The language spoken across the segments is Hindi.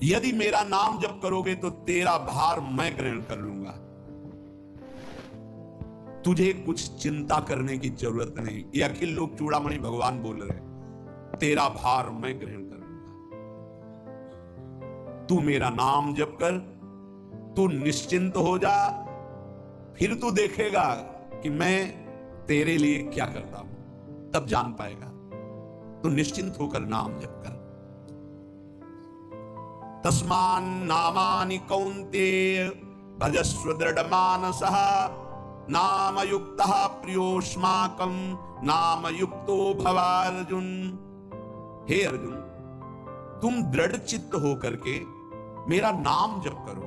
यदि मेरा नाम जप करोगे तो तेरा भार मैं ग्रहण कर लूंगा। तुझे कुछ चिंता करने की जरूरत नहीं। ये अखिल लोक चूड़ामणि भगवान बोल रहे, तेरा भार मैं ग्रहण कर लूंगा। तू मेरा नाम जप कर, तू निश्चिंत हो जा, फिर तू देखेगा कि मैं तेरे लिए क्या करता हूं, तब जान पाएगा। तू निश्चिंत होकर नाम जप कर। तस्मान नामानि कौन्तेय भजस्व दृढ़मानसः नाम युक्तः प्रियोस्माकं नाम युक्तो भवार्जुन। हे अर्जुन, तुम दृढ़ चित्त होकर के मेरा नाम जप करो।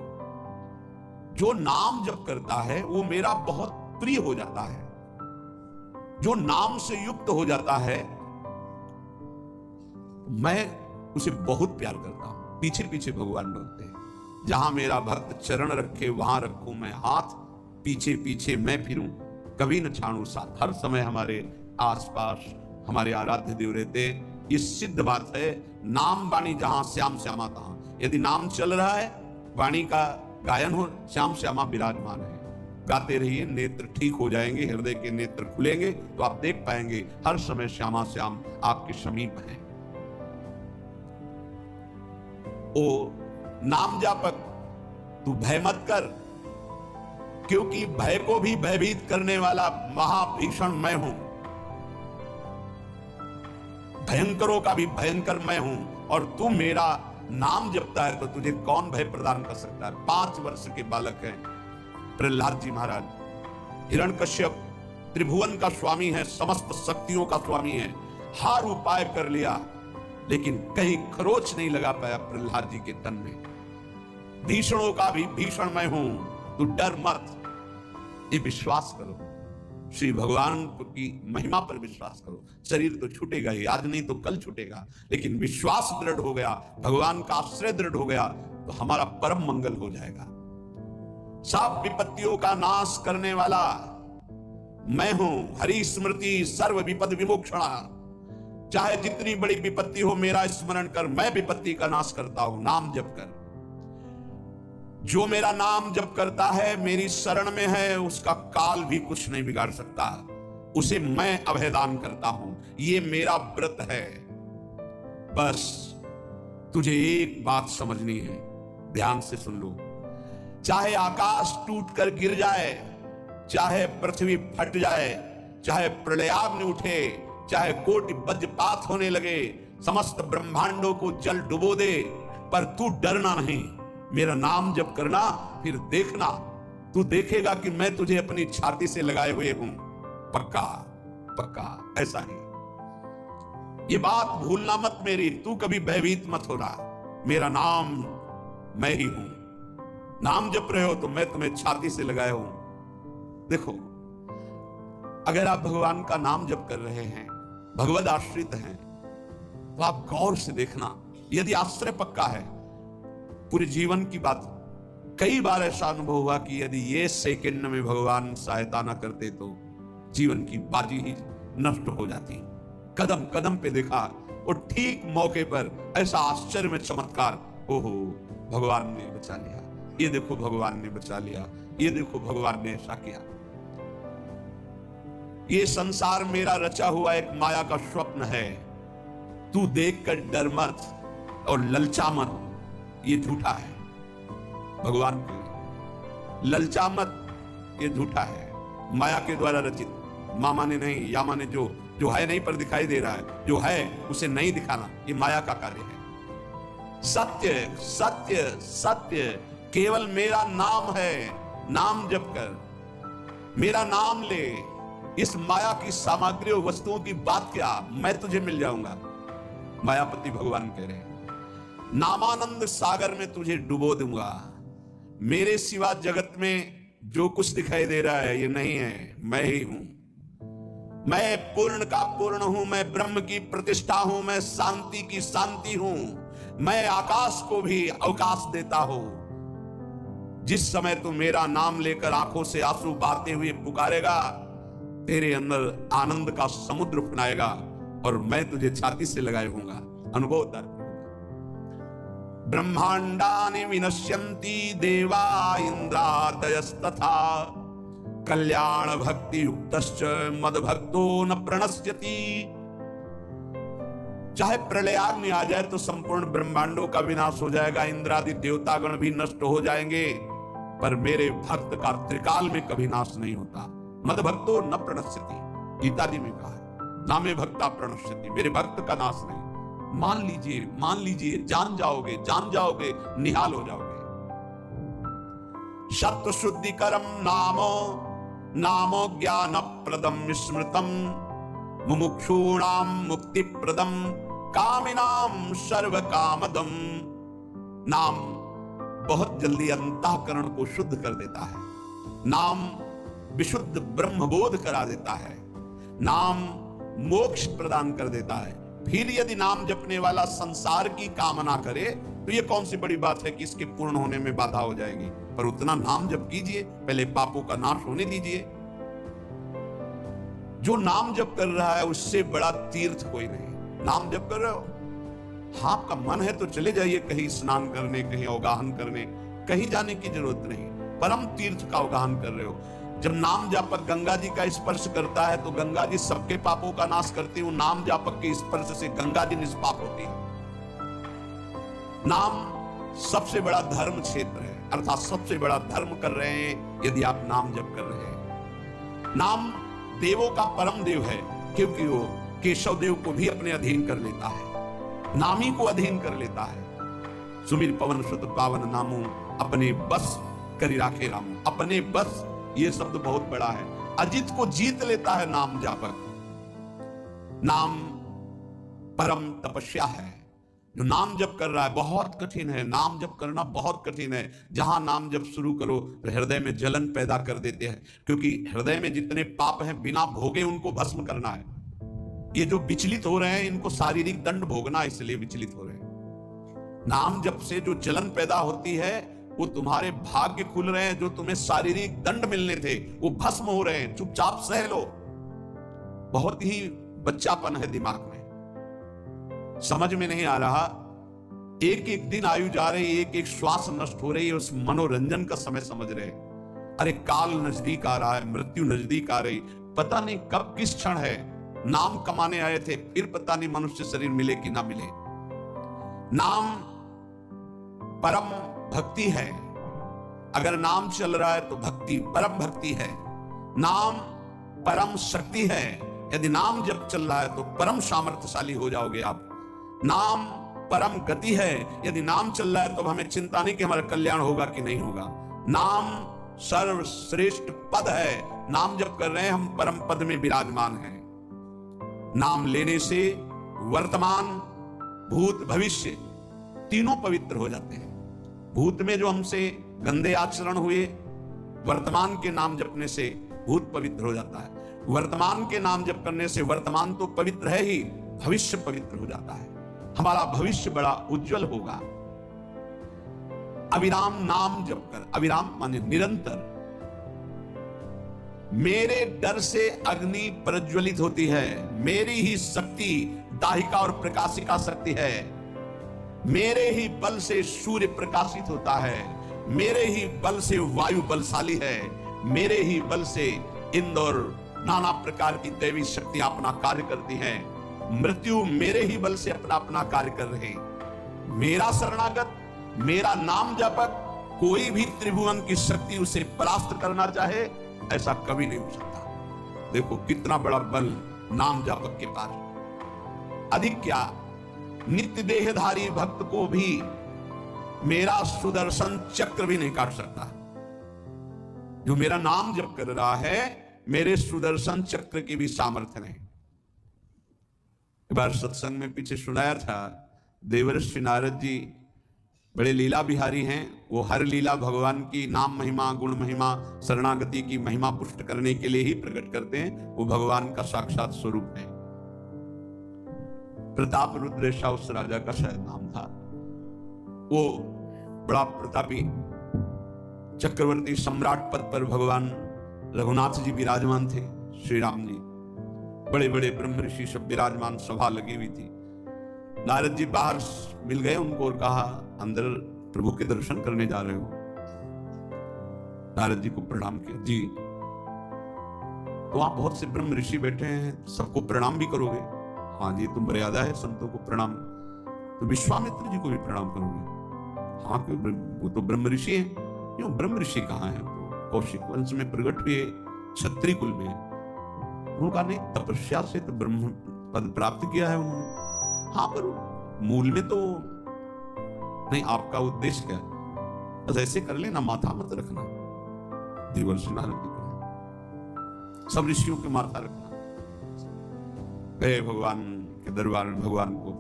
जो नाम जप करता है वो मेरा बहुत प्रिय हो जाता है। जो नाम से युक्त हो जाता है मैं उसे बहुत प्यार करता हूं। पीछे पीछे भगवान बोलते हैं, जहां मेरा भक्त चरण रखे वहां रखूं मैं हाथ, पीछे पीछे मैं फिरूं कभी न छाड़ू साथ। हर समय हमारे आसपास हमारे आराध्य देव रहते। ये सिद्ध बात है। नाम वाणी जहां श्याम श्यामा तहां। यदि नाम चल रहा है, वाणी का गायन हो, श्याम श्यामा विराजमान है। गाते रहिए, नेत्र ठीक हो जाएंगे, हृदय के नेत्र खुलेंगे तो आप देख पाएंगे हर समय श्यामा श्याम आपके समीप हैं। ओ नाम जापक, तू भय मत कर, क्योंकि भय को भी भयभीत करने वाला महाभीषण मैं हूं। भयंकरों का भी भयंकर मैं हूं। और तू मेरा नाम जपता है तो तुझे कौन भय प्रदान कर सकता है। 5 वर्ष के बालक हैं प्रहलाद जी महाराज। हिरण्यकश्यप त्रिभुवन का स्वामी है, समस्त शक्तियों का स्वामी है। हर उपाय कर लिया लेकिन कहीं खरोच नहीं लगा पाया प्रहलाद जी के तन में। भीषणों का भी भीषण मैं हूं, तू डर मत। ये विश्वास करो, श्री भगवान की महिमा पर विश्वास करो। शरीर तो छूटेगा ही, आज नहीं तो कल छूटेगा, लेकिन विश्वास दृढ़ हो गया, भगवान का आश्रय दृढ़ हो गया तो हमारा परम मंगल हो जाएगा। सब विपत्तियों का नाश करने वाला मैं हूं। हरि स्मृति सर्व विपद विमोक्षणा। चाहे जितनी बड़ी विपत्ति हो, मेरा स्मरण कर, मैं विपत्ति का नाश करता हूं। नाम जप कर। जो मेरा नाम जप करता है, मेरी शरण में है, उसका काल भी कुछ नहीं बिगाड़ सकता। उसे मैं अभयदान करता हूं। ये मेरा व्रत है। बस तुझे एक बात समझनी है, ध्यान से सुन लो। चाहे आकाश टूट कर गिर जाए, चाहे पृथ्वी फट जाए, चाहे प्रलयाग्नि उठे, चाहे कोटि वज्रपात होने लगे, समस्त ब्रह्मांडों को जल डुबो दे, पर तू डरना नहीं। मेरा नाम जप करना, फिर देखना, तू देखेगा कि मैं तुझे अपनी छाती से लगाए हुए हूं। पक्का पक्का ऐसा ही। ये बात भूलना मत मेरी। तू कभी भयभीत मत होना। मेरा नाम मैं ही हूं। नाम जप रहे हो तो मैं तुम्हें छाती से लगाया हूं। देखो, अगर आप भगवान का नाम जप कर रहे हैं, भगवद आश्रित हैं, तो आप गौर से देखना। यदि आश्रय पक्का है, पूरे जीवन की बात, कई बार ऐसा अनुभव हुआ कि यदि ये सेकंड में भगवान सहायता ना करते तो जीवन की बाजी ही नष्ट हो जाती। कदम कदम पे देखा और ठीक मौके पर ऐसा आश्चर्य में चमत्कार। ओहो, भगवान ने बचा लिया। ये देखो भगवान ने बचा लिया। ये देखो भगवान ने ऐसा किया। ये संसार मेरा रचा हुआ एक माया का स्वप्न है। तू देखकर डर मत और ललचा मत। ये झूठा है। भगवान को ललचा मत, ये झूठा है, माया के द्वारा रचित। मामा ने नहीं, यामा ने जो है नहीं पर दिखाई दे रहा है, जो है उसे नहीं दिखाना, ये माया का कार्य है। सत्य सत्य सत्य केवल मेरा नाम है। नाम जप कर, मेरा नाम ले। इस माया की सामग्री और वस्तुओं की बात क्या, मैं तुझे मिल जाऊंगा। मायापति भगवान कह रहे हैं, नामानंद सागर में तुझे डुबो दूंगा। मेरे सिवा जगत में जो कुछ दिखाई दे रहा है ये नहीं है, मैं ही हूं। मैं पूर्ण का पूर्ण हूं, मैं ब्रह्म की प्रतिष्ठा हूं, मैं शांति की शांति हूं। मैं आकाश को भी अवकाश देता हूं। जिस समय तू मेरा नाम लेकर आंखों से आंसू बहाते हुए पुकारेगा, तेरे अंदर आनंद का समुद्र फनाएगा और मैं तुझे छाती से लगाए होऊंगा। अनुभव दर ब्रह्मांडानि विनश्यन्ति देवा इंद्रादयस्तथा कल्याण भक्ति युक्तश्च मदभक्तो न प्रणश्यति। चाहे प्रलयाग्नि आ जाए तो संपूर्ण ब्रह्मांडों का विनाश हो जाएगा, इंद्रादि देवतागण भी नष्ट हो जाएंगे, पर मेरे भक्त का त्रिकाल में कभी नाश नहीं होता। मदभक्तो न प्रणश्यति, गीता जी में कहा है, ना में भक्ता प्रणश्यति, मेरे भक्त का नाश नहीं। मान लीजिए, जान जाओगे, निहाल हो जाओगे। सत्व शुद्धिकरम नामो ज्ञान प्रदम स्मृतम मुमुक्षूणाम मुक्ति प्रदम कामिनाम सर्व कामदम। नाम बहुत जल्दी अंतःकरण को शुद्ध कर देता है, नाम विशुद्ध ब्रह्मबोध करा देता है, नाम मोक्ष प्रदान कर देता है। फिर यदि नाम जपने वाला संसार की कामना करे तो यह कौन सी बड़ी बात है कि इसके पूर्ण होने में बाधा हो जाएगी। पर उतना नाम जप कीजिए, पहले पापों का नाश होने दीजिए। जो नाम जप कर रहा है उससे बड़ा तीर्थ कोई नहीं। नाम जप कर रहे हो, हाँ आपका मन है तो चले जाइए कहीं स्नान करने, कहीं अवगाहन करने, कहीं जाने की जरूरत नहीं, परम तीर्थ का अवगाहन कर रहे हो। जब नाम जापक गंगा जी का स्पर्श करता है तो गंगा जी सबके पापों का नाश करती हूं, नाम जापक के स्पर्श से गंगा जी निष्पाप होती है। नाम सबसे बड़ा धर्म क्षेत्र है, अर्थात सबसे बड़ा धर्म कर रहे हैं यदि आप नाम जप कर रहे हैं। नाम देवों का परम देव है, क्योंकि वो केशव देव को भी अपने अधीन कर लेता है, नामी को अधीन कर लेता है। सुमिर पवन सुत पावन नामू अपने बस करी राखे रामू। अपने बस, ये शब्द बहुत बड़ा है, अजित को जीत लेता है नाम जापक। नाम परम तपस्या है। जो नाम जप कर रहा है बहुत कठिन है, नाम जप करना बहुत कठिन है। जहां नाम जप शुरू करो तो हृदय में जलन पैदा कर देते हैं, क्योंकि हृदय में जितने पाप हैं बिना भोगे उनको भस्म करना है। ये जो विचलित हो रहे हैं इनको शारीरिक दंड भोगना, इसलिए विचलित हो रहे हैं। नाम जप से जो जलन पैदा होती है वो तुम्हारे भाग्य खुल रहे हैं, जो तुम्हें शारीरिक दंड मिलने थे वो भस्म हो रहे हैं। चुपचाप सह लो। बहुत ही बच्चापन है दिमाग में, समझ में नहीं आ रहा। एक एक दिन आयु जा रही, एक एक श्वास नष्ट हो रही है, उस मनोरंजन का समय समझ रहे। अरे काल नजदीक आ रहा है, मृत्यु नजदीक आ रही, पता नहीं कब किस क्षण है। नाम कमाने आए थे, फिर पता नहीं मनुष्य शरीर मिले कि ना मिले। नाम परम भक्ति है। अगर नाम चल रहा है तो भक्ति परम भक्ति है। नाम परम शक्ति है। यदि नाम जब चल रहा है तो परम सामर्थ्यशाली हो जाओगे आप। नाम परम गति है। यदि नाम चल रहा है तो हमें चिंता नहीं कि हमारा कल्याण होगा कि नहीं होगा। नाम सर्वश्रेष्ठ पद है। नाम जब कर रहे हैं हम परम पद में विराजमान हैं। नाम लेने से वर्तमान भूत भविष्य तीनों पवित्र हो जाते हैं। भूत में जो हमसे गंदे आचरण हुए, वर्तमान के नाम जपने से भूत पवित्र हो जाता है। वर्तमान के नाम जप करने से वर्तमान तो पवित्र है ही, भविष्य पवित्र हो जाता है। हमारा भविष्य बड़ा उज्जवल होगा। अविराम नाम जप कर, अविराम माने निरंतर। मेरे डर से अग्नि प्रज्वलित होती है, मेरी ही शक्ति दाहिका और प्रकाशिका शक्ति है। मेरे ही बल से सूर्य प्रकाशित होता है, मेरे ही बल से वायु बलशाली है, मेरे ही बल से इंद्र और नाना प्रकार की दैवी शक्तियां अपना कार्य करती हैं। मृत्यु मेरे ही बल से अपना अपना कार्य कर रहे। मेरा शरणागत, मेरा नाम जापक, कोई भी त्रिभुवन की शक्ति उसे परास्त करना चाहे ऐसा कभी नहीं हो सकता। देखो कितना बड़ा बल नाम जापक के पास। अधिक क्या, नित्य देहधारी भक्त को भी मेरा सुदर्शन चक्र भी नहीं काट सकता। जो मेरा नाम जप कर रहा है, मेरे सुदर्शन चक्र की भी सामर्थ्य नहीं। एक बार सत्संग में पीछे सुनाया था, देवर्षि नारद जी बड़े लीला बिहारी हैं। वो हर लीला भगवान की नाम महिमा, गुण महिमा, शरणागति की महिमा पुष्ट करने के लिए ही प्रकट करते हैं। वो भगवान का साक्षात स्वरूप है। प्रताप रुद्रेशा उस राजा का शायद नाम था। वो बड़ा प्रतापी चक्रवर्ती सम्राट पद पर भगवान रघुनाथ जी विराजमान थे। श्री राम जी, बड़े बड़े ब्रह्म ऋषि सब विराजमान, सभा लगी हुई थी। नारद जी बाहर मिल गए उनको और कहा अंदर प्रभु के दर्शन करने जा रहे हो? नारद जी को प्रणाम किया। जी, तो आप बहुत से ब्रह्म ऋषि बैठे हैं, सबको प्रणाम भी करोगे? हाँ जी, तुम मर्यादा है संतों को प्रणाम। तो विश्वामित्र जी को भी प्रणाम करोगे? हाँ, क्यों, वो तो ब्रह्म ऋषि हैं। क्यों, ब्रह्म ऋषि कहाँ है? कौशिक वंश में प्रकट हुए, क्षत्रिय कुल में। उनका नहीं, तपस्या से तो ब्रह्म पद प्राप्त किया है उन्होंने। हाँ, पर मूल में तो नहीं। आपका उद्देश्य क्या है? बस ऐसे कर लेना, माथा मत रखना। देवर्षि नारद जी को सब ऋषियों के माथा रखना। गए भगवान के दरबार में, भगवान को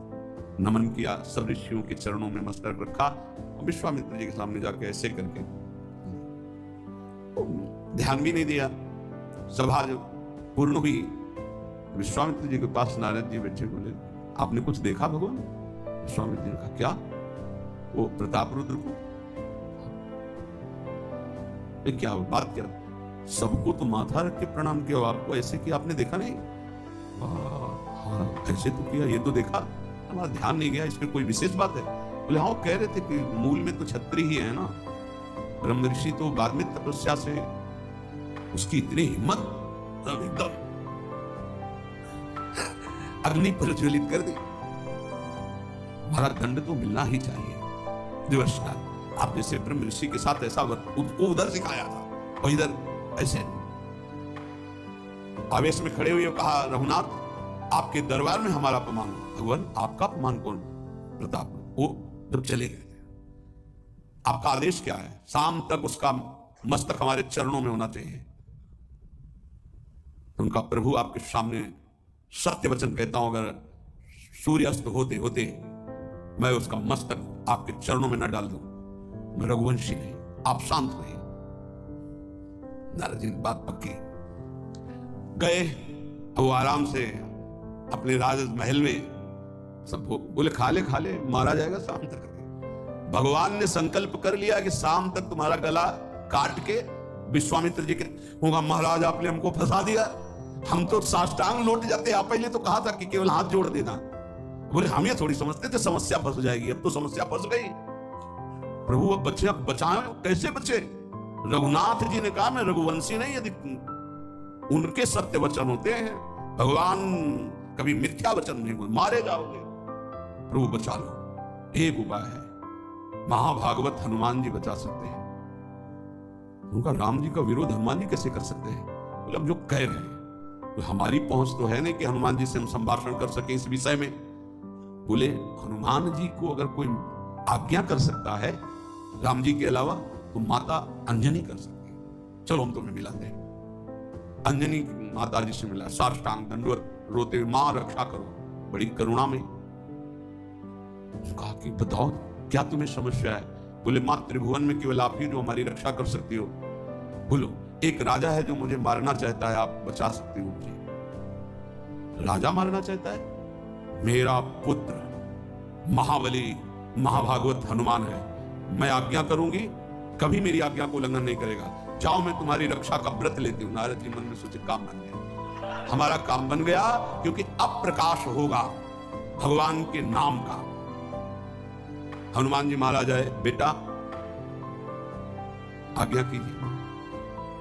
नमन किया, सब ऋषियों के चरणों में मस्तक रखा और विश्वामित्र जी के सामने जाके ऐसे करके ध्यान भी नहीं दिया। सभा जब पूर्ण हुई, विश्वामित्र जी के पास नारद जी बैठे, बोले आपने कुछ देखा भगवान? विश्वामित्र जी ने कहा क्या? वो प्रताप रुद्र को? क्या बात क्या? सबको तो माथा रख के प्रणाम किया, आपको ऐसे किया आपने देखा नहीं? हाँ, ऐसे तो किया, ये तो देखा, हमारा ध्यान नहीं गया, इसमें कोई विशेष बात है? बोले हाँ, कह रहे थे कि मूल में तो क्षत्रिय ही है ना, ब्रह्म ऋषि तो बाद में तपस्या से, उसकी इतनी हिम्मत, एकदम अग्नि प्रज्वलित कर दी। हमारा दंड तो मिलना ही चाहिए। दिवसकार आप जैसे ब्रह्म ऋषि के साथ ऐसा उसको उधर सिखाया था और इधर ऐसे आवेश में खड़े हुए कहा, रघुनाथ आपके दरबार में हमारा अपमान। भगवान आपका अपमान कौन? प्रताप। वो जब चले गए, आपका आदेश क्या है? शाम तक उसका मस्तक हमारे चरणों में होना चाहिए। उनका प्रभु आपके सामने सत्य वचन कहता हूं, अगर सूर्यास्त होते होते मैं उसका मस्तक आपके चरणों में न डाल दूं, मैं रघुवंशी नहीं। आप शांत रहिए। नारद जी की बात पक्की। गए वो आराम से अपने राज महल में, सब बोले खा ले मारा जाएगा शाम तक। भगवान ने संकल्प कर लिया कि शाम तक तुम्हारा गला काट के विश्वामित्र जी के होगा, महाराज आपने हमको फंसा दिया, हम तो साष्टांग लौट जाते। आप पहले तो कहा था कि केवल हाथ जोड़ देना। बोले हम ये थोड़ी समझते थे समस्या फंस जाएगी, अब तो समस्या फंस गई। प्रभु अब बच्चे, अब बचाए, कैसे बचे? रघुनाथ जी ने कहा मैं रघुवंशी नहीं, यदि उनके सत्य वचन होते हैं, भगवान कभी मिथ्या वचन नहीं बोले, मारे जाओगे। प्रभु बचा लो। एक उपाय है, महाभागवत हनुमान जी बचा सकते हैं। उनका राम जी का विरोध हनुमान जी कैसे कर सकते हैं? मतलब जो कह रहे हैं तो हमारी पहुंच तो है नहीं कि हनुमान जी से हम संभाषण कर सके इस विषय में। बोले हनुमान जी को अगर कोई आज्ञा कर सकता है राम जी के अलावा, तो माता अंजनी कर सकती है। चलो हम तुम्हें मिलाते हैं। अंजनी माता जी से मिला, साष्टांग दंडवत, रोते हुए मां रक्षा करो, बड़ी करुणा में। कहा कि बताओ क्या तुम्हें समस्या है? बोले मां त्रिभुवन में केवल आप ही जो हमारी रक्षा कर सकती हो। बोलो एक राजा है जो मुझे मारना चाहता है, आप बचा सकती हो मुझे? राजा मारना चाहता है? मेरा पुत्र महाबली महाभागवत हनुमान है, मैं आज्ञा करूंगी, कभी मेरी आज्ञा को उल्लंघन नहीं करेगा। जाओ मैं तुम्हारी रक्षा का व्रत लेती हूं। नारद जी मन में सोचे काम बन गया, हमारा काम बन गया, क्योंकि अब प्रकाश होगा भगवान के नाम का। हनुमान जी महाराज आए, बेटा आज्ञा कीजिए,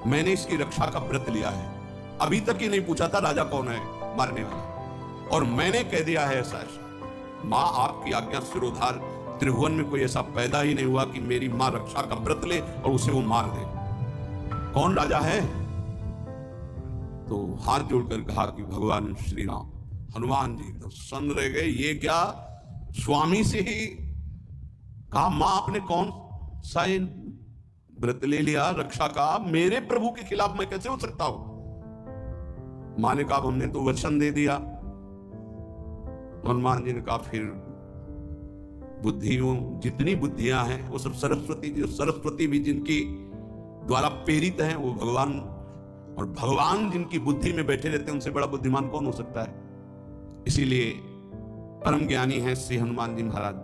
मैंने इसकी रक्षा का व्रत लिया है। अभी तक ही नहीं पूछा था राजा कौन है मारने वाला, और मैंने कह दिया है ऐसा ऐसा। मां आपकी आज्ञा सिरोधार, त्रिभुवन में कोई ऐसा पैदा ही नहीं हुआ कि मेरी मां रक्षा का व्रत ले और उसे वो मार दे। कौन राजा है? तो हाथ जोड़कर कहा कि भगवान श्री राम। हनुमान जी तो सन्न रह गए, ये क्या? स्वामी से ही कहा मां आपने कौन सा व्रत ले लिया रक्षा का? मेरे प्रभु के खिलाफ मैं कैसे हो सकता हूं? मां ने कहा हमने तो वचन दे दिया। हनुमान जी ने कहा फिर बुद्धियों जितनी बुद्धियां हैं वो सब सरस्वती जी, सरस्वती भी जिनकी द्वारा प्रेरित हैं वो भगवान, और भगवान जिनकी बुद्धि में बैठे रहते हैं उनसे बड़ा बुद्धिमान कौन हो सकता है? इसीलिए परम ज्ञानी हैं श्री हनुमान जी महाराज।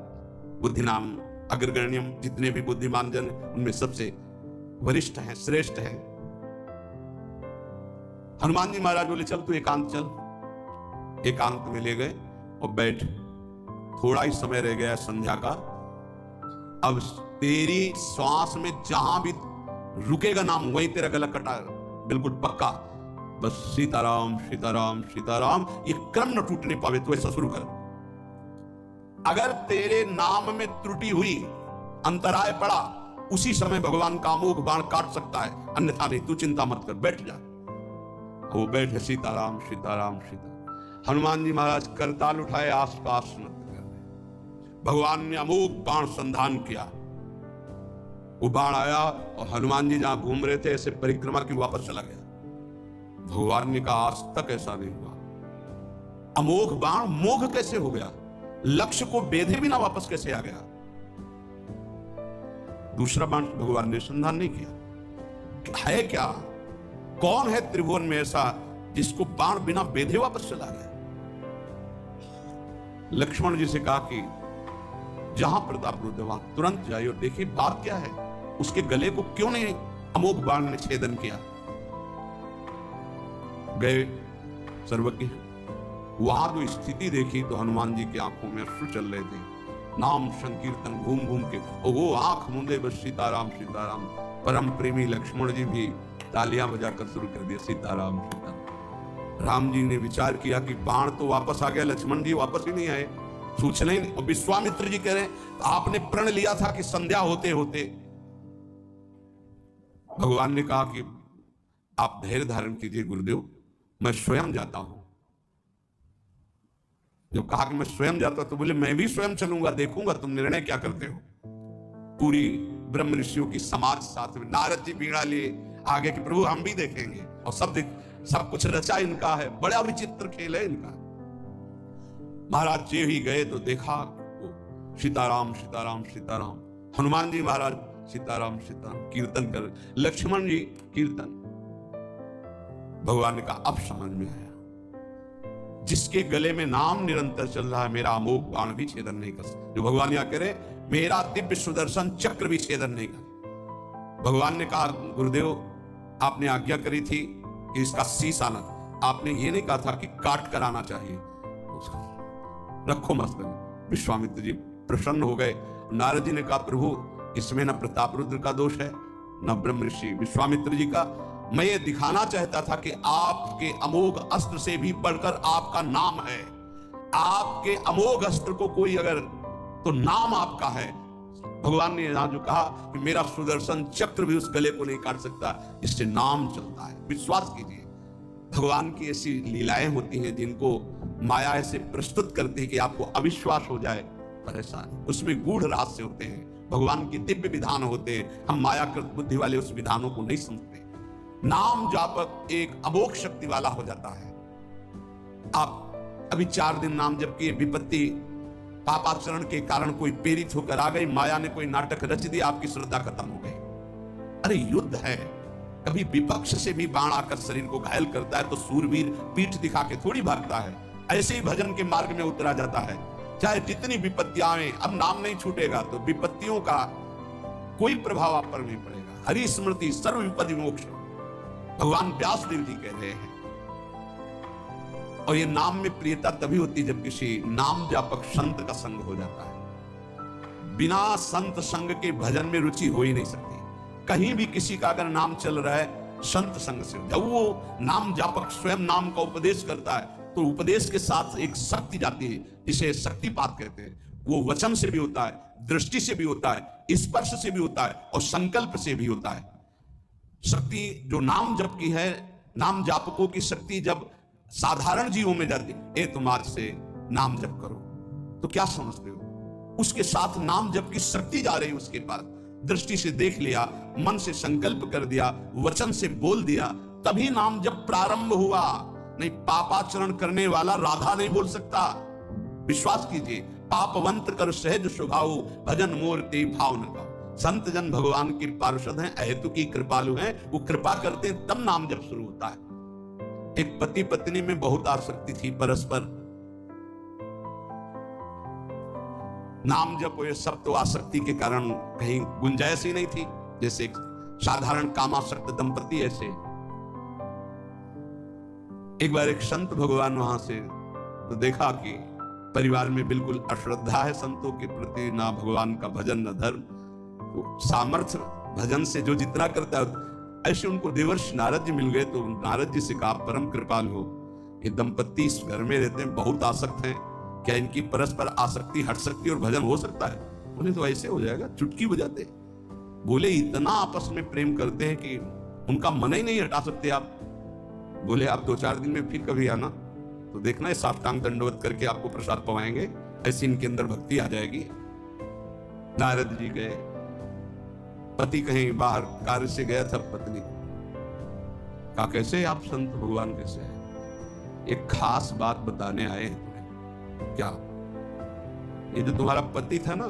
बुद्धि नाम अग्रगण्यम, जितने भी बुद्धिमान जन उनमें सबसे वरिष्ठ हैं, श्रेष्ठ हैं। हनुमान जी महाराज बोले चल तू एकांत चल। एकांत में ले गए और बैठ। थोड़ा ही समय रह गया संध्या का। अब तेरी श्वास में जहां भी रुकेगा नाम, वहीं तेरा गला कटा, बिल्कुल पक्का। बस सीताराम सीताराम सीताराम, ये क्रम न टूटने पावे, तो ऐसा शुरू कर। अगर तेरे नाम में त्रुटि हुई, अंतराय पड़ा, उसी समय भगवान का अमोघ बाण काट सकता है, अन्यथा नहीं। तू चिंता मत कर, बैठ जा। वो बैठे, सीताराम सीताराम सीताराम। हनुमान जी महाराज करताल उठाए, आसपास नृत्य कर रहे। भगवान ने अमोघ बाण संधान किया। वो बाण आया और हनुमान जी जहां घूम रहे थे ऐसे परिक्रमा की, वापस चला गया। भगवान ने कहा आज तक ऐसा नहीं हुआ। अमोघ बाण मोघ कैसे हो गया? लक्ष्य को बेधे बिना वापस कैसे आ गया? दूसरा बाण भगवान ने संधान नहीं किया। है क्या? कौन है त्रिभुवन में ऐसा जिसको बाण बिना बेधे वापस चला गया? लक्ष्मण जी से कहा कि जहां प्रताप रुद्र वहां तुरंत जाइए और देखिए बात क्या है। उसके गले को क्यों नहीं अमोघ बाण ने छेदन किया? गए सर्वज्ञ, वहां जो स्थिति देखी तो हनुमान जी की आंखों में अश्रु चल रहे थे। नाम संकीर्तन घूम घूम के, और वो आंख मूंदे बस सीताराम सीताराम। परम प्रेमी लक्ष्मण जी भी तालियां बजाकर शुरू कर दिया, सीताराम सीताराम। राम जी ने विचार किया कि बाण तो वापस आ गया, लक्ष्मण जी वापस ही नहीं आए, सूचना ही नहीं। और विश्वामित्र जी कह रहे हैं आपने प्रण लिया था कि संध्या होते होते। भगवान ने कहा कि आप धैर्य धारण कीजिए गुरुदेव, मैं स्वयं जाता हूं। जब कहा कि मैं स्वयं जाता तो बोले मैं भी स्वयं चलूंगा, देखूंगा तुम निर्णय क्या करते हो। पूरी ब्रह्म ऋषियों की समाज साथ में, नारद जी बीड़ा लिए आगे कि प्रभु हम भी देखेंगे, और सब कुछ रचा इनका है, बड़ा विचित्र खेल है इनका। महाराज जी ही गए तो देखा सीताराम सीताराम सीताराम। हनुमान जी महाराज सीताराम सीताराम कीर्तन कर, लक्ष्मण जी कीर्तन। भगवान ने कहा अब समझ में आया, जिसके गले में नाम निरंतर चल रहा है, मेरा अमोघ बाण भी छेदन नहीं कर सकता। जो भगवान यहां कह रहे, मेरा दिव्य सुदर्शन चक्र भी छेदन नहीं कर। भगवान ने कहा गुरुदेव आपने आज्ञा करी थी कि इसका शीश आना, आपने ये नहीं कहा था कि काट कर आना चाहिए, रखो मस्त। विश्वामित्र जी प्रसन्न हो गए। नारद जी ने कहा प्रभु इसमें न प्रताप रुद्र का दोष है न ब्रह्म ऋषि विश्वामित्र जी का। मैं ये दिखाना चाहता था कि आपके अमोघ अस्त्र से भी बढ़कर आपका नाम है। आपके अमोघ अस्त्र को कोई अगर, तो नाम आपका है। भगवान ने यहां जो कहा कि मेरा सुदर्शन चक्र भी उस गले को नहीं काट सकता, इससे नाम चलता है। विश्वास कीजिए, भगवान की ऐसी लीलाएं होती हैं जिनको माया ऐसे प्रस्तुत करती है कि आपको अविश्वास हो जाए, पर ऐसा नहीं। उसमें गूढ़ रहस्य होते हैं, भगवान के दिव्य विधान होते हैं। हम मायाकृत बुद्धि वाले उस विधानों को नहीं समझते। नाम जापक एक अमोघ शक्ति वाला हो जाता है। आप अभी 4 दिन नाम जप किए, विपत्ति पापाचरण के कारण कोई प्रेरित होकर आ गई, माया ने कोई नाटक रच दिया, आपकी श्रद्धा खत्म हो गई। अरे युद्ध है, कभी विपक्ष से भी बाण आकर शरीर को घायल करता है तो सूरवीर पीठ दिखा के थोड़ी भागता है। ऐसे ही भजन के मार्ग में उतरा जाता है, चाहे जितनी विपत्तियां आए। अब नाम नहीं छूटेगा तो विपत्तियों का कोई प्रभाव आप पर नहीं पड़ेगा। हरि स्मृति सर्व विपत्ति मोक्ष, भगवान व्यास देव जी कह रहे हैं। और ये नाम में प्रियता तभी होती जब किसी नाम जापक संत का संग हो जाता है। बिना संत संग के भजन में रुचि हो ही नहीं सकती। कहीं भी किसी का अगर नाम चल रहा है संत संग से, जब वो नाम जापक स्वयं नाम का उपदेश करता है तो उपदेश के साथ एक शक्ति जाती है, जिसे शक्तिपात कहते हैं। वो वचन से भी होता है, दृष्टि से भी होता है, स्पर्श से भी होता है और संकल्प से भी होता है। शक्ति जो नाम जप की है, नाम जापकों की शक्ति जब साधारण जीवों में जाती, ए तुम आज से नाम जप करो, तो क्या समझते हो? उसके साथ नाम जप की शक्ति जा रही है उसके पास। दृष्टि से देख लिया, मन से संकल्प कर दिया, वचन से बोल दिया, तभी नाम जप प्रारंभ हुआ। नहीं, पापाचरण करने वाला राधा नहीं बोल सकता। विश्वास कीजिए, पापवंत कर सहज स्वभाव, भजन मोर ते भाव न गाओ। संत जन भगवान के पार्षद हैं, अहेतु की कृपालु हैं, वो कृपा करते हैं तब नाम जप शुरू होता है। एक पति पत्नी में बहुत आसक्ति थी परस्पर, नाम जप ये सब तो आसक्ति के कारण कहीं गुंजाइश ही नहीं थी, जैसे एक साधारण कामासक्त दंपति। ऐसे एक बार एक संत भगवान वहां से तो देखा कि परिवार में बिल्कुल अश्रद्धा है संतों के प्रति, ना भगवान का भजन न धर्म, तो सामर्थ्य भजन से जो जितना करता है। ऐसे उनको देवर्षि नारद जी मिल गए, तो नारद जी से कहा परम कृपाल हो, ये दंपत्ति इस घर में रहते हैं, बहुत आसक्त हैं, क्या इनकी परस्पर आसक्ति हट सकती है और भजन हो सकता है? बोले तो ऐसे हो जाएगा, चुटकी बजाते। बोले इतना आपस में प्रेम करते हैं कि उनका मन ही नहीं हटा सकते आप। बोले आप 2-4 दिन में फिर कभी आना तो देखना, साष्टांग दंडवत करके आपको प्रसाद पवाएंगे, ऐसी इनके अंदर भक्ति आ जाएगी। नारद जी गए, पति कहीं बाहर कार्य से गया था, पत्नी कहा कैसे आप संत भगवान कैसे है? एक खास बात बताने आए हैं तुम्हें। क्या? ये जो तुम्हारा पति था ना,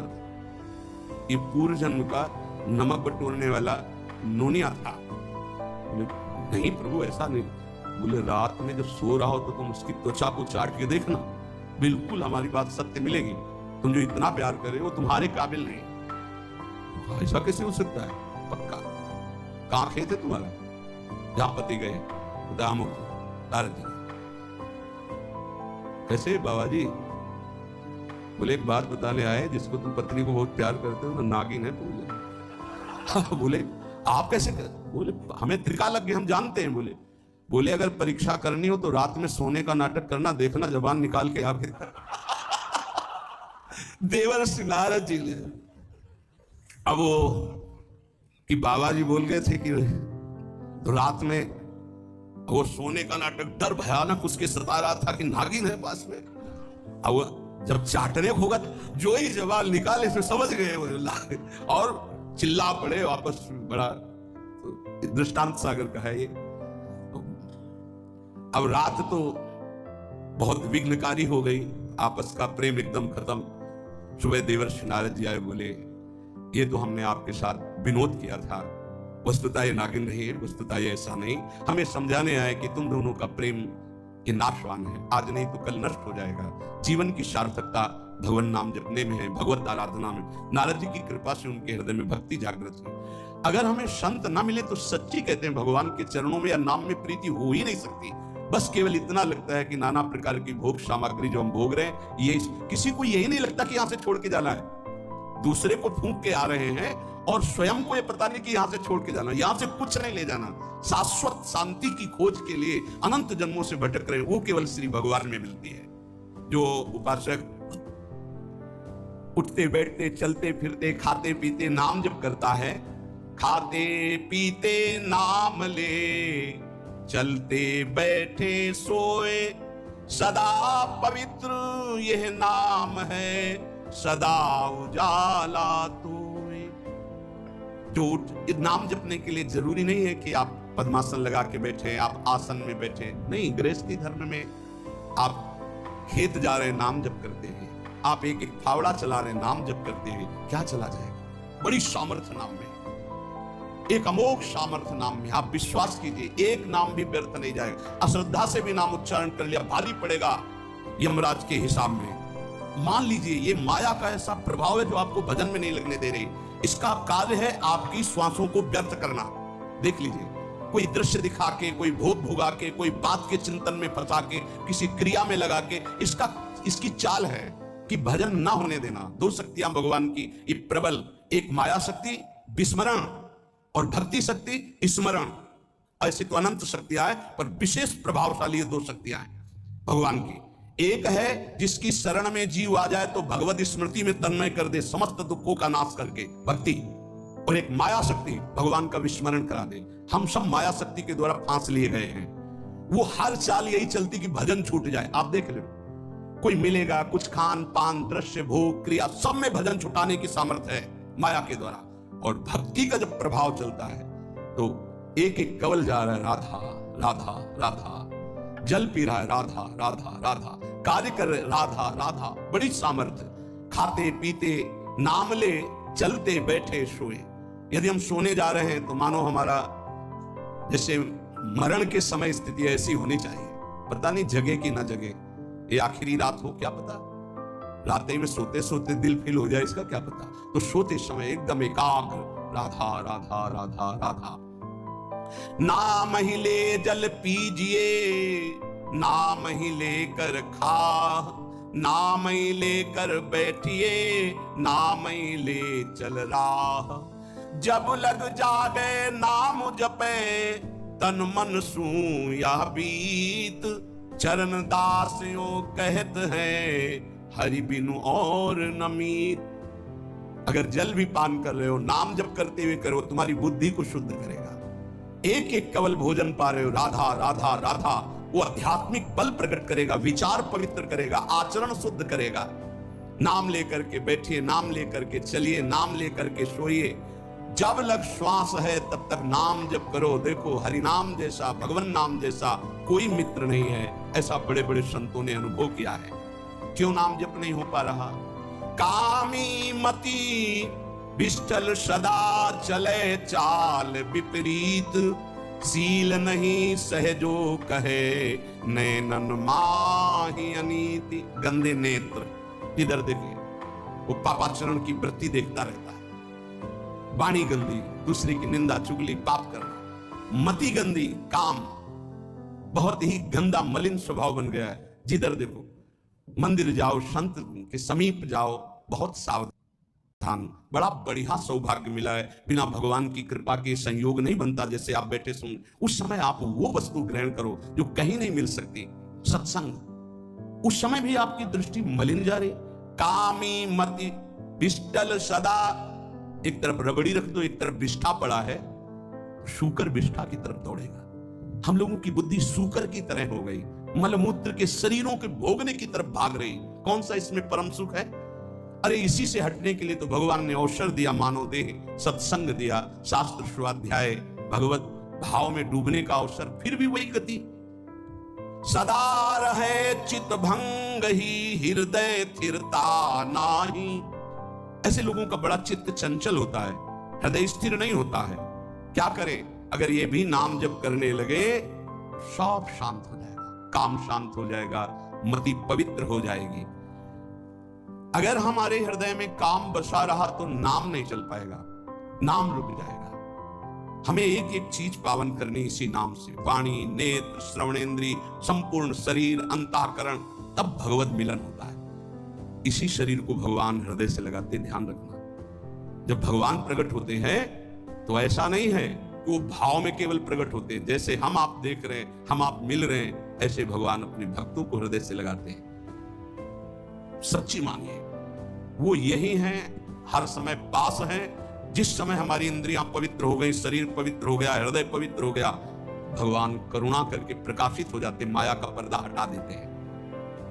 ये पूर्व जन्म का नमक बटोरने वाला नोनिया था। नहीं प्रभु ऐसा नहीं। बोले रात में जब सो रहा हो तो तुम उसकी त्वचा को चाट के देखना, बिल्कुल हमारी बात सत्य मिलेगी। तुम जो इतना प्यार कर रहे हो तुम्हारे काबिल नहीं। ऐसा कैसे हो सकता है? पक्का। कहां खेत है तुम्हारा? जहां पति गए नारद जी। कैसे बाबा जी? बोले एक बात बताने आए, जिसको तुम पत्नी को बहुत प्यार करते हो ना, नागिन है बोले। बोले आप कैसे कर? बोले हमें त्रिका लग गए, हम जानते हैं। बोले अगर परीक्षा करनी हो तो रात में सोने का नाटक करना, देखना जबान निकाल के आपके। देवर्षि नारद जी ने अब वो कि बाबा जी बोल गए थे कि तो रात में वो सोने का नाटक, डर भयानक उसके सता रहा था कि नागिन है पास में। अब जब चाटने होगा जो ही जबान निकाले फिर समझ गए और चिल्ला पड़े वापस। बड़ा तो दृष्टांत सागर का है ये। अब रात तो बहुत विघ्नकारी हो गई, आपस का प्रेम एकदम खत्म। सुबह देवर्षि नारद जी आए, बोले ये तो हमने आपके साथ विनोद किया था, वस्तुतः ये नागिन नहीं है, वस्तुतः ये ऐसा नहीं। हमें समझाने आए कि तुम दोनों का प्रेम ये नाशवान है, आज नहीं तो कल नष्ट हो जाएगा। जीवन की सार्थकता भगवान नाम जपने में है, भगवत आराधना में। नारद जी की कृपा से उनके हृदय में भक्ति जागृत है। अगर हमें संत ना मिले तो सच्ची कहते हैं भगवान के चरणों में या नाम में प्रीति हो ही नहीं सकती। बस केवल इतना लगता है कि नाना प्रकार की भोग सामग्री जो हम भोग रहे हैं, ये किसी को यही नहीं लगता कि यहां से छोड़ के जाना है। दूसरे को फूंक के आ रहे हैं और स्वयं को ये पता नहीं कि यहां से छोड़ के जाना, यहां से कुछ नहीं ले जाना। शाश्वत शांति की खोज के लिए अनंत जन्मों से भटक रहे हैं, वो केवल श्री भगवान में मिलती है। जो उपासक उठते बैठते चलते फिरते खाते पीते नाम जप करता है, खाते पीते नाम ले, चलते बैठे सोए, सदा पवित्र यह नाम है, सदा उजाला तोए। जो नाम जपने के लिए जरूरी नहीं है कि आप पद्मासन लगा के बैठे, आप आसन में बैठे, नहीं। गृहस्थी धर्म में आप खेत जा रहे नाम जप करते हैं, आप एक एक फावड़ा चला रहे नाम जप करते हैं, क्या चला जाएगा? बड़ी सामर्थ्य नाम में, एक अमोघ सामर्थ्य नाम में। आप विश्वास कीजिए, एक नाम भी व्यर्थ नहीं जाएगा। अश्रद्धा से भी नाम उच्चारण कर लिया, भारी पड़ेगा यमराज के हिसाब में। मान लीजिए ये माया का ऐसा प्रभाव है जो आपको भजन में नहीं लगने दे रही। इसका कार्य है आपकी श्वासों को व्यर्थ करना। देख लीजिए, कोई दृश्य दिखा के, कोई भोग भुगा के, कोई बात के चिंतन में फंसा के, किसी क्रिया में लगा के, इसकी चाल है कि भजन ना होने देना। दो शक्तियां भगवान की, ये प्रबल, एक माया शक्ति विस्मरण और भक्ति शक्ति स्मरण। ऐसी तो अनंत शक्तियां हैं, पर विशेष प्रभावशाली दो शक्तियां हैं भगवान की। एक है जिसकी शरण में जीव आ जाए तो भगवत स्मृति में तन्मय कर दे, समस्त दुखों का नाश करके, भक्ति। और एक माया शक्ति, भगवान का विस्मरण करा दे। हम सब माया शक्ति के द्वारा फांस लिए गए हैं। वो हर चाल यही चलती कि भजन छूट जाए। आप देख लो, कोई मिलेगा, कुछ खान पान दृश्य भोग क्रिया सब में भजन छुटाने की सामर्थ्य है माया के द्वारा। और भक्ति का जब प्रभाव चलता है तो एक एक कवल जा रहा है, राधा राधा राधा, जल पी रहा है, राधा राधा राधा, कार्य कर रहे, राधा राधा। बड़ी सामर्थ्य। खाते पीते नाम ले, चलते बैठे सोए। यदि हम सोने जा रहे हैं तो मानो हमारा जैसे मरण के समय स्थिति ऐसी होनी चाहिए। पता नहीं जगे कि ना जगे, ये आखिरी रात हो, क्या पता। रात में सोते सोते दिल फील हो जाए, इसका क्या पता। तो सोते समय एकदम एकाग्र, राधा राधा राधा राधा। नाम ही ले जल पीजिए, नाम ही लेकर खा, नाम ही लेकर बैठिए, नाम ही ले चल राह। जब लग जागे नाम जपे, तन मन सू या बीत। चरण दास यो कहत है, हरि बिनु और न मीत। अगर जल भी पान कर रहे हो, नाम जप करते हुए करो, तुम्हारी बुद्धि को शुद्ध करेगा। एक एक कवल भोजन पा रहे हो, राधा राधा राधा, वो आध्यात्मिक बल प्रकट करेगा, विचार पवित्र करेगा, आचरण शुद्ध करेगा। नाम लेकर के बैठिए, नाम लेकर के चलिए, नाम लेकर के सोइए। जब लग श्वास है तब तक नाम जप करो। देखो, हरि नाम जैसा, भगवान नाम जैसा कोई मित्र नहीं है, ऐसा बड़े बड़े संतों ने अनुभव किया है। क्यों नाम जप नहीं हो पा रहा? कामी मति विष्टल सदा चले चाल विपरीत। सील नहीं सहजो कहे, नैनन माही अनीति। गंदे नेत्र, इधर देखिए, वो पापाचरण की वृत्ति देखता रहता है। वाणी गंदी, दूसरे की निंदा चुगली पाप करना। मति गंदी, काम बहुत ही गंदा मलिन स्वभाव बन गया है। जिधर देखो, मंदिर जाओ, संत के समीप जाओ, बहुत सावधान। बड़ा बढ़िया सौभाग्य मिला है, बिना भगवान की कृपा के संयोग नहीं बनता। जैसे आप बैठे सुन, उस समय आप वो वस्तु ग्रहण करो जो कहीं नहीं मिल सकती, सत्संग। उस समय भी आपकी दृष्टि मलिन जा रही। कामी मति विष्टल सदा, एक तरफ रबड़ी रख दो, एक तरफ विष्ठा पड़ा है, सूकर विष्ठा की तरफ दौड़ेगा। हम लोगों की बुद्धि सूकर की तरह हो गई, मलमूत्र के शरीरों के भोगने की तरफ भाग रही। कौन सा इसमें परम सुख है? अरे इसी से हटने के लिए तो भगवान ने अवसर दिया, मानव देह, सत्संग दिया, शास्त्र स्वाध्याय, भगवत भाव में डूबने का अवसर। फिर भी वही गति। सदा रहे चित भंग ही, हृदय स्थिरता नाही। ऐसे लोगों का बड़ा चित्त चंचल होता है, हृदय स्थिर नहीं होता है। क्या करे? अगर ये भी नाम जप करने लगे, सब शांत हो जाएगा, काम शांत हो जाएगा, मति पवित्र हो जाएगी। अगर हमारे हृदय में काम बसा रहा तो नाम नहीं चल पाएगा, नाम रुक जाएगा। हमें एक एक चीज पावन करनी इसी नाम से। वाणी, नेत्र, श्रवणेन्द्रिय, संपूर्ण शरीर, अंतःकरण, तब भगवत मिलन होता है। इसी शरीर को भगवान हृदय से लगाते, ध्यान रखना। जब भगवान प्रकट होते हैं तो ऐसा नहीं है कि वो भाव में केवल प्रकट होते हैं। जैसे हम आप देख रहे हैं, हम आप मिल रहे हैं, ऐसे भगवान अपने भक्तों को हृदय से लगाते हैं। सच्ची मानिए, वो यही हैं, हर समय पास हैं। जिस समय हमारी इंद्रियां पवित्र हो गई, शरीर पवित्र हो गया, हृदय पवित्र हो गया, भगवान करुणा करके प्रकाशित हो जाते, माया का पर्दा हटा देते हैं।